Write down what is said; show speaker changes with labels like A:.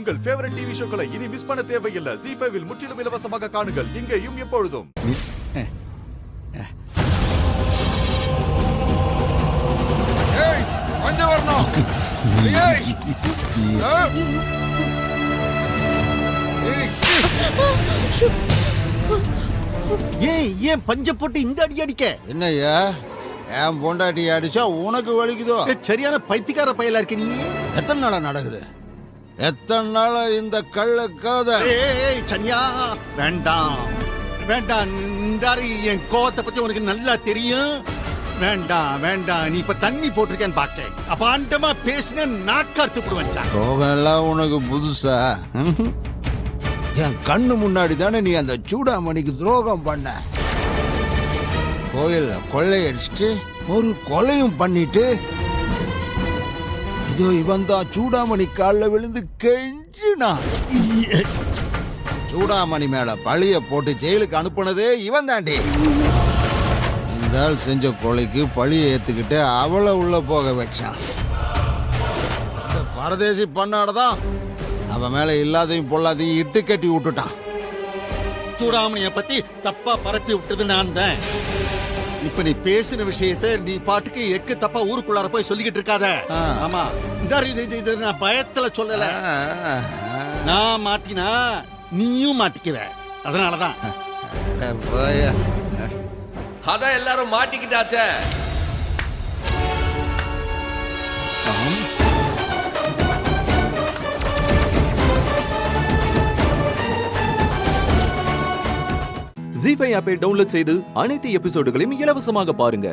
A: உங்கள் favourite TV ஷோக்களை இனி miss பண்ண தேவையில்லை. ZEE5 இல் முற்றிலும் இலவசமாக காணுங்கள். இங்கேயும் எப்பொழுதும்.
B: ஏய் கொஞ்சம் வரணும். ஏய்
C: ஏன் பஞ்ச போட்டு இந்த அடி அடிக்க?
B: என்னய்யா என் பொண்டாட்டி அடிச்சா உனக்கு வலிக்குதோ?
C: சரியான பைத்தியக்கார பயலா இருக்க நீ.
B: எத்தனை நாளா நடக்குது? எத்தனை நாளா இந்த கள்ளக்காத?
C: சன்யா வேண்டாம் வேண்டாம். என் கோவத்தை பத்தி உனக்கு நல்லா தெரியும். வேண்டாம் வேண்டாம். நீ இப்ப தண்ணி போட்டிருக்கேன்னு பாக்க அப்பாண்டமா பேசின நாக்கார்த்து போடுவேன்.
B: ரோகம் எல்லாம் உனக்கு புதுசா? என் கண்ணு முன்னாடி தானே நீ அந்த சூடாமணிக்கு துரோகம் பண்ண. கோயில்ல கொள்ளையடிச்சிட்டு ஒரு கொலையும் பண்ணிட்டு இதோ இவன் தான் சூடாமணி காலில் விழுந்து கெஞ்சினா. சூடாமணி மேல பழிய போட்டு ஜெயிலுக்கு அனுப்புனதே இவன் தாண்டி. இந்த ஆள் செஞ்ச கொலைக்கு பழிய ஏத்துக்கிட்டு அவளை உள்ள போக வச்சான். இந்த பரதேசி பண்ணாடதான் அவன் மேல இல்லாதையும் பொல்லாதையும் இட்டு கட்டி விட்டுட்டான்.
C: சூடாமணிய பத்தி தப்பா பரப்பி விட்டது நான் தான். இப்ப நீ பேசின விஷயத்தை நீ பாட்டுக்கு எக்கு தப்பா ஊருக்குள்ளார போய் சொல்லிக்கிட்டு இருக்காத. ஆமா இது நான் பயத்துல சொல்லல. நான் மாட்டினா நீயும் மாட்டிக்குவ. அதனாலதான்
D: அதான் எல்லாரும் மாட்டிக்கிட்டாச்சே.
E: ZEE5 ஆப்பை டவுன்லோட் செய்து அனைத்து எபிசோடுகளையும் இலவசமாக பாருங்க.